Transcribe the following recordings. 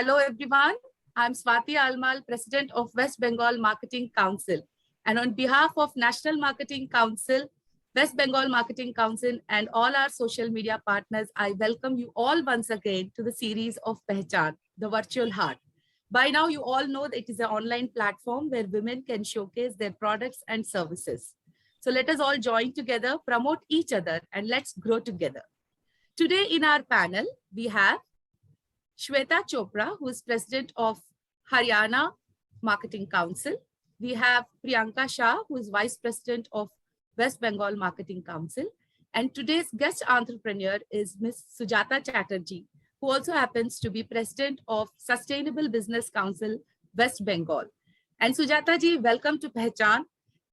hello everyone. I'm Swati Almal, President of West Bengal Marketing Council. And on behalf of National Marketing Council, West Bengal Marketing Council, and all our social media partners, I welcome you all once again to the series of Pehchan, the virtual heart. By now, you all know that it is an online platform where women can showcase their products and services. So let us all join together, promote each other, and let's grow together. Today in our panel, we have Shweta Chopra, who is President of Haryana Marketing Council. We have Priyanka Shah, who is Vice President of West Bengal Marketing Council. And today's guest entrepreneur is Ms. Sujata Chatterjee, who also happens to be President of Sustainable Business Council, West Bengal. And Sujata ji, welcome to Pehchan.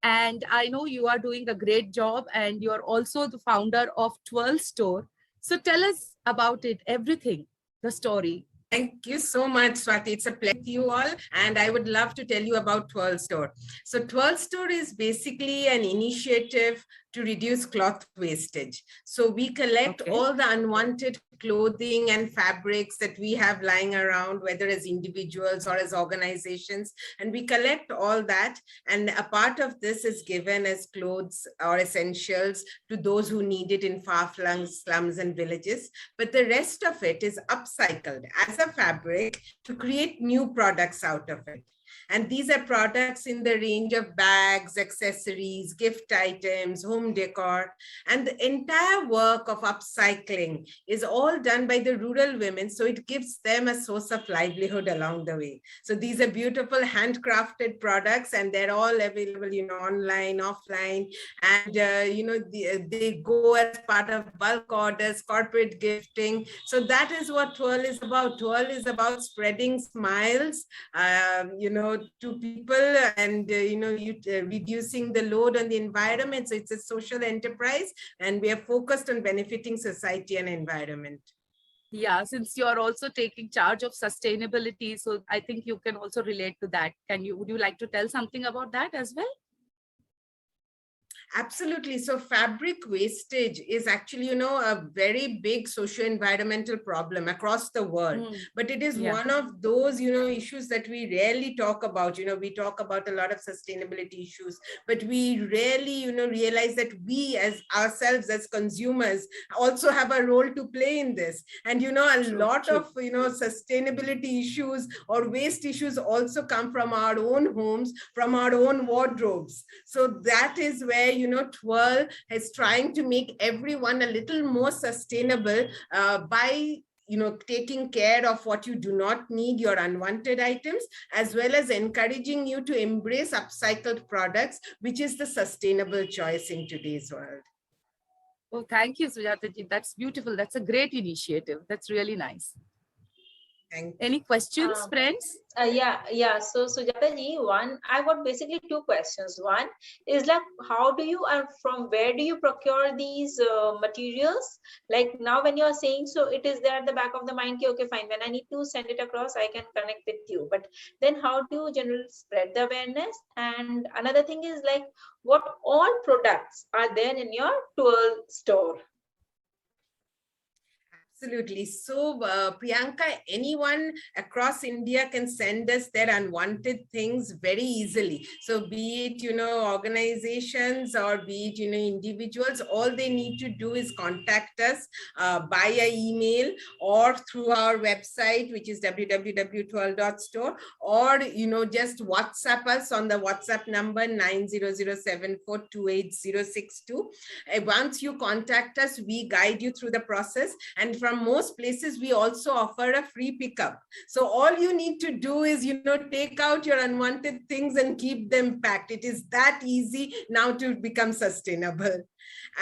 And I know you are doing a great job and you're also the founder of Twirl Store. So tell us about it, everything, the story. Thank you so much, Swati. It's a pleasure with you all. And I would love to tell you about Twirl Store. So Twirl Store is basically an initiative to reduce cloth wastage. So we collect all the unwanted clothing and fabrics that we have lying around, whether as individuals or as organizations, and we collect all that. And a part of this is given as clothes or essentials to those who need it in far-flung slums and villages. But the rest of it is upcycled as a fabric to create new products out of it. And these are products in the range of bags, accessories, gift items, home decor. And the entire work of upcycling is all done by the rural women. So it gives them a source of livelihood along the way. So these are beautiful handcrafted products and they're all available, online, offline. And, they go as part of bulk orders, corporate gifting. So that is what Twirl is about. Twirl is about spreading smiles, to people and, reducing the load on the environment. So it's a social enterprise and we are focused on benefiting society and environment. Yeah, since you're also taking charge of sustainability, so I think you can also relate to that. Would you like to tell something about that as well? Absolutely. So fabric wastage is actually, a very big socio-environmental problem across the world. But it is one of those, issues that we rarely talk about. We talk about a lot of sustainability issues, but we rarely, realize that we as ourselves as consumers also have a role to play in this. And, a lot of, sustainability issues or waste issues also come from our own homes, from our own wardrobes. So that is where Twirl is trying to make everyone a little more sustainable by taking care of what you do not need, your unwanted items, as well as encouraging you to embrace upcycled products, which is the sustainable choice in today's world. Oh, thank you, Sujata ji. That's beautiful. That's a great initiative. That's really nice. Any questions, friends? Yeah. So Sujata ji, I got basically two questions. One is like, how do you and from where do you procure these materials? Like now when you are saying, so it is there at the back of the mind, okay, fine. When I need to send it across, I can connect with you. But then how do you generally spread the awareness? And another thing is like, what all products are there in your Twirl store? Absolutely. So, Priyanka, anyone across India can send us their unwanted things very easily. So be it, organizations or be it, individuals, all they need to do is contact us via email or through our website, which is www.twirl.store, or, just WhatsApp us on the WhatsApp number 90074280062. Once you contact us, we guide you through the process. And from most places, we also offer a free pickup. So all you need to do is, take out your unwanted things and keep them packed. It is that easy now to become sustainable.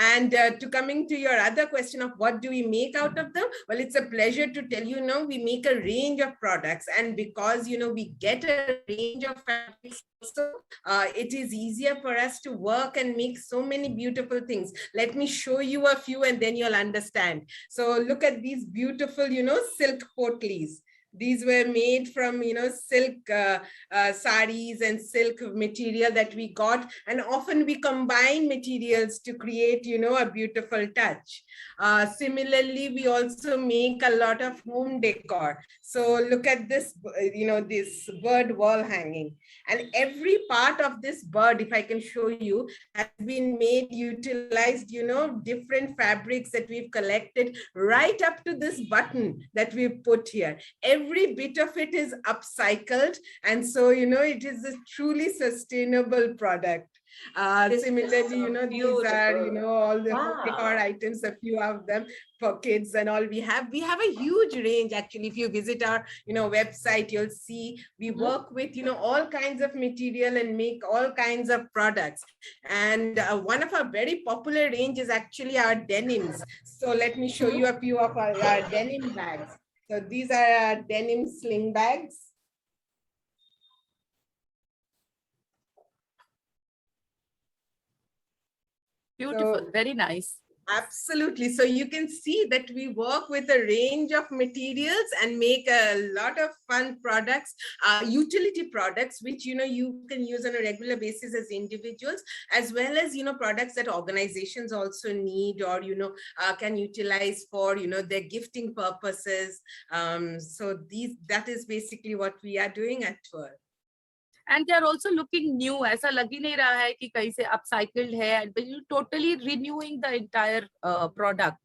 And to coming to your other question of what do we make out of them? Well, it's a pleasure to tell you, we make a range of products. And because, we get a range of fabrics, so it is easier for us to work and make so many beautiful things. Let me show you a few and then you'll understand. So look at these beautiful, silk potleys. These were made from, silk saris and silk material that we got. And often we combine materials to create, a beautiful touch. Similarly, we also make a lot of home decor. So look at this, this bird wall hanging. And every part of this bird, if I can show you, has been made, utilized, different fabrics that we've collected right up to this button that we've put here. Every bit of it is upcycled. And so, it is a truly sustainable product. Similarly, these are, all the home decor items, a few of them for kids and all. We have a huge range. Actually, if you visit our, website, you'll see we work with, all kinds of material and make all kinds of products. And one of our very popular range is actually our denims. So let me show you a few of our denim bags. So these are our denim sling bags. Beautiful, very nice. Absolutely. So you can see that we work with a range of materials and make a lot of fun products, utility products, which, you can use on a regular basis as individuals, as well as, products that organizations also need or, can utilize for, their gifting purposes. So that is basically what we are doing at Twirl. And they are also looking new. ऐसा लग ही नहीं रहा है कि कहीं से upcycled है, and totally renewing the entire product.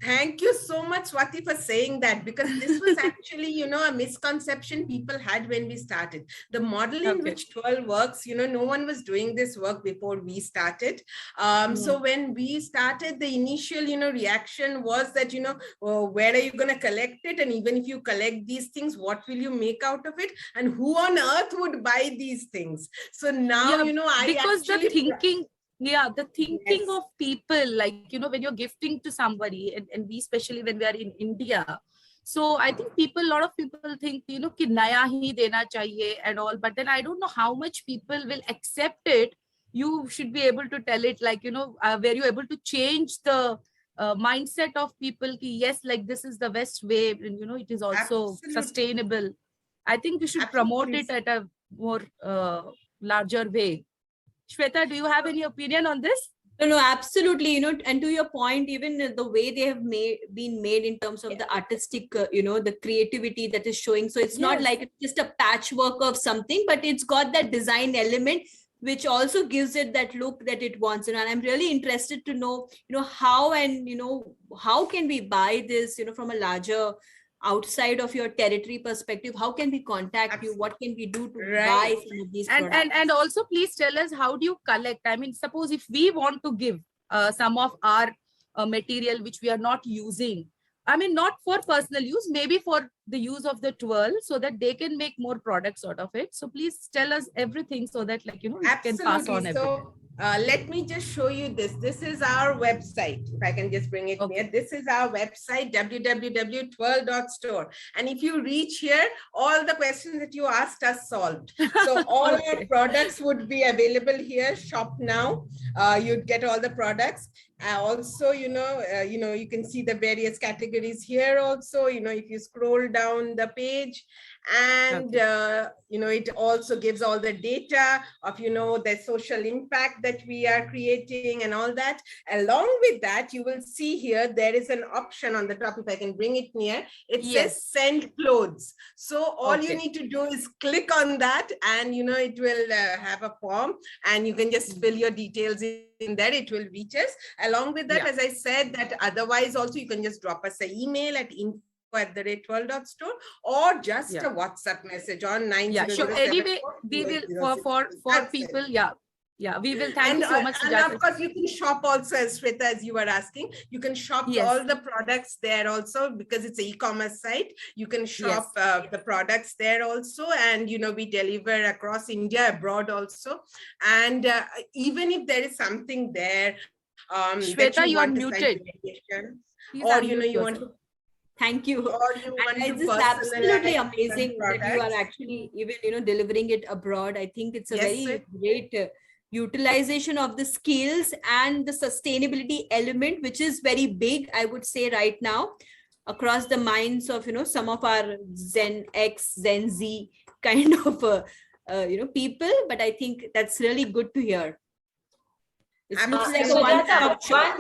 Thank you so much, Swati, for saying that, because this was actually, a misconception people had when we started. The model in which Twirl works, no one was doing this work before we started. So when we started, the initial, reaction was that, where are you going to collect it? And even if you collect these things, what will you make out of it? And who on earth would buy these things? So now, because the thinking... Yeah, the thinking of people, like, when you're gifting to somebody, and we, especially when we are in India. So I think a lot of people think, ki naya hi dena chahiye and all, but then I don't know how much people will accept it. You should be able to tell it, like, where you're able to change the mindset of people, ki yes, like this is the best way, and, it is also sustainable. I think we should promote it at a more larger way. Shweta, do you have any opinion on this? No, absolutely. And to your point, even the way they have been made in terms of the artistic, the creativity that is showing. So it's not like it's just a patchwork of something, but it's got that design element, which also gives it that look that it wants. And I'm really interested to know, how and, how can we buy this, from a larger outside of your territory perspective? How can we contact you? What can we do to buy some of these products? And also please tell us, how do you collect? I mean, suppose if we want to give some of our material which we are not using, I mean, not for personal use, maybe for the use of the Twirl, so that they can make more products out of it. So please tell us everything so that, like, we can pass on everything. Let me just show you this. This is our website. If I can just bring it here. This is our website, www.twirl.store. And if you reach here, all the questions that you asked are solved. So all our products would be available here. Shop now. You'd get all the products. Also, you can see the various categories here also, if you scroll down the page, and, it also gives all the data of, the social impact that we are creating and all that. Along with that, you will see here, there is an option on the top. If I can bring it near, it says send clothes. So all you need to do is click on that, and, it will have a form, and you can just fill your details in there. It will reach us. Along with that, as I said, that otherwise also you can just drop us an email at info@twirl.store or just a WhatsApp message on 9007. Sure. Anyway, we will for people. We will. Thank you so much. And of course, you can shop also, as Shweta, as you were asking. You can shop all the products there also, because it's an e-commerce site. You can shop the products there also, and we deliver across India, abroad also. And even if there is something there, Shweta, you are muted. Or you want to. Thank you. This is absolutely amazing that you are actually even delivering it abroad. I think it's a very great utilization of the skills and the sustainability element, which is very big, I would say, right now. across the minds of, some of our Gen X, Gen Z kind of, people. But I think that's really good to hear. It looks like a one-stop shop.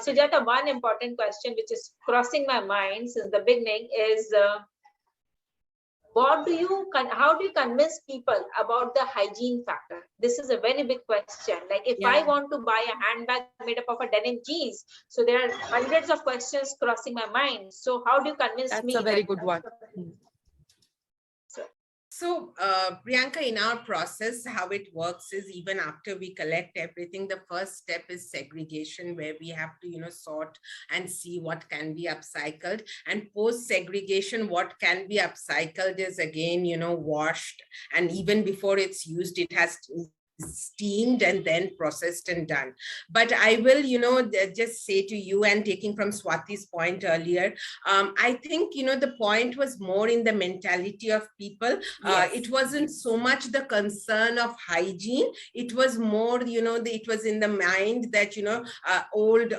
Sujata, one important question which is crossing my mind since the beginning is, how do you convince people about the hygiene factor? This is a very big question. Like if I want to buy a handbag made up of a denim jeans, so there are hundreds of questions crossing my mind. So how do you convince me? That's a very good one. So, Priyanka, in our process, how it works is even after we collect everything, the first step is segregation, where we have to, sort and see what can be upcycled. And post segregation, what can be upcycled is again, washed. And even before it's used, it has steamed and then processed and done. But I will, just say to you, and taking from Swati's point earlier, I think, the point was more in the mentality of people. Yes. It wasn't so much the concern of hygiene. It was more, it was in the mind that, old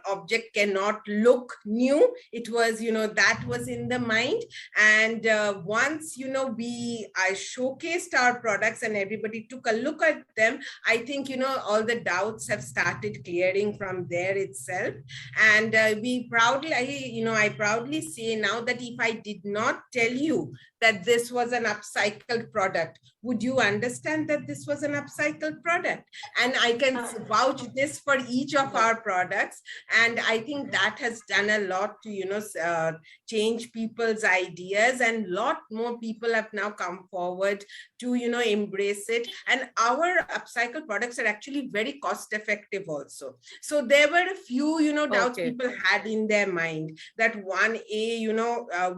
object cannot look new. It was, that was in the mind. And once, we showcased our products and everybody took a look at them, I think, all the doubts have started clearing from there itself. And I proudly say now that if I did not tell you that this was an upcycled product, would you understand that this was an upcycled product? And I can vouch this for each of our products. And I think that has done a lot to, change people's ideas, and a lot more people have now come forward to, embrace it. And our upcycled products are actually very cost effective also. So there were a few, doubts people had in their mind that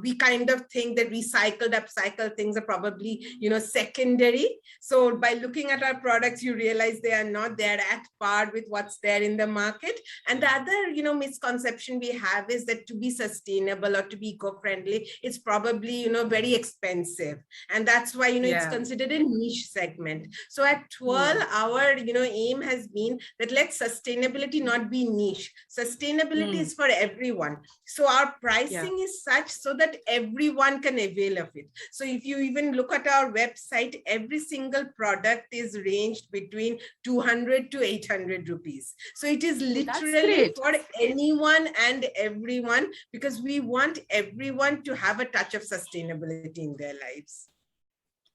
we kind of think that upcycled things are probably, secondary. So by looking at our products, you realize they are not. They're at par with what's there in the market. And the other, misconception we have is that to be sustainable or to be eco-friendly, it's probably, very expensive. And that's why, it's considered a niche segment. So at Twirl, our, aim has been that let sustainability not be niche. Sustainability is for everyone. So our pricing is such so that everyone can avail of it. So if you even look at our website, every single product is ranged between 200 to 800 rupees. So it is literally for anyone and everyone, because we want everyone to have a touch of sustainability in their lives.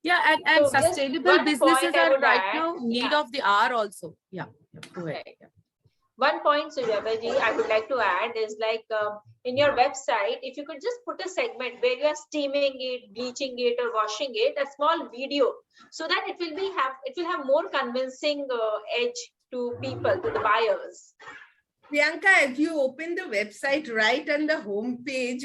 Yeah, and So just sustainable one businesses point I are would right add. now need of the hour also. Yeah, go ahead. One point, Sujata ji, I would like to add is like in your website, if you could just put a segment where you are steaming it, bleaching it, or washing it, a small video, so that it will have more convincing edge to people, to the buyers. Priyanka, if you open the website right on the homepage,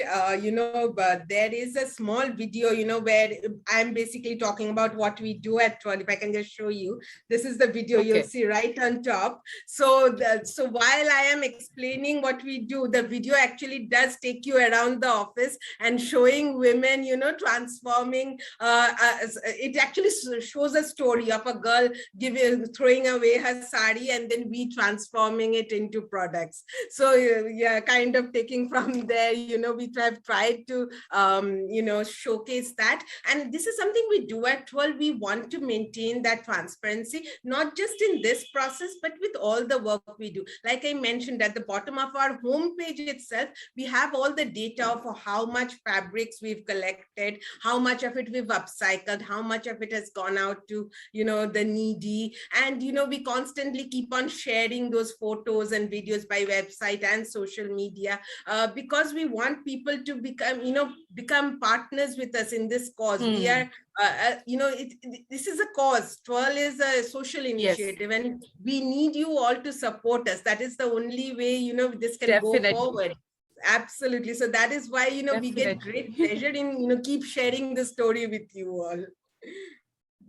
there is a small video, where I'm basically talking about what we do at Twirl. If I can just show you, this is the video you'll see right on top. So while I am explaining what we do, the video actually does take you around the office and showing women, transforming. It actually shows a story of a girl throwing away her sari and then we transforming it into products. So kind of taking from there, we have tried to, showcase that. And this is something we do at Twirl. We want to maintain that transparency, not just in this process, but with all the work we do. Like I mentioned, at the bottom of our homepage itself, we have all the data for how much fabrics we've collected, how much of it we've upcycled, how much of it has gone out to, the needy. And, we constantly keep on sharing those photos and videos by website and social media, because we want people to become partners with us in this cause. We are, this is a cause. Twirl is a social initiative, and we need you all to support us. That is the only way, this can go forward. Absolutely. So that is why, we get great pleasure in, keep sharing the story with you all.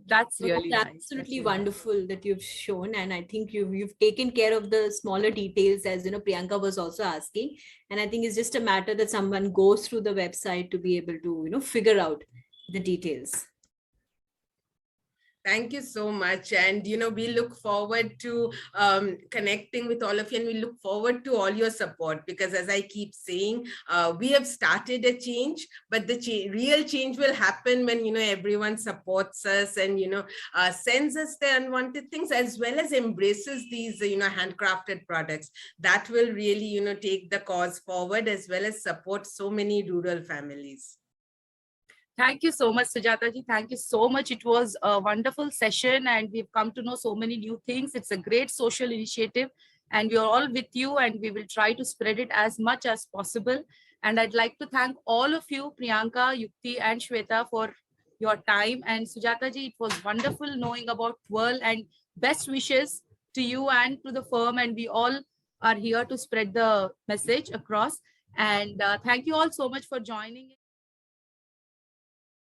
That's really absolutely wonderful that you've shown, and I think you've taken care of the smaller details, as Priyanka was also asking. And I think it's just a matter that someone goes through the website to be able to figure out the details. Thank you so much. And, we look forward to connecting with all of you, and we look forward to all your support, because as I keep saying, we have started a change, but the real change will happen when, everyone supports us and, sends us the unwanted things, as well as embraces these, handcrafted products. That will really, take the cause forward, as well as support so many rural families. Thank you so much, Sujata ji. Thank you so much. It was a wonderful session and we've come to know so many new things. It's a great social initiative and we are all with you, and we will try to spread it as much as possible. And I'd like to thank all of you, Priyanka, Yukti and Shweta, for your time. And Sujata ji, it was wonderful knowing about Twirl, and best wishes to you and to the firm. And we all are here to spread the message across. And thank you all so much for joining.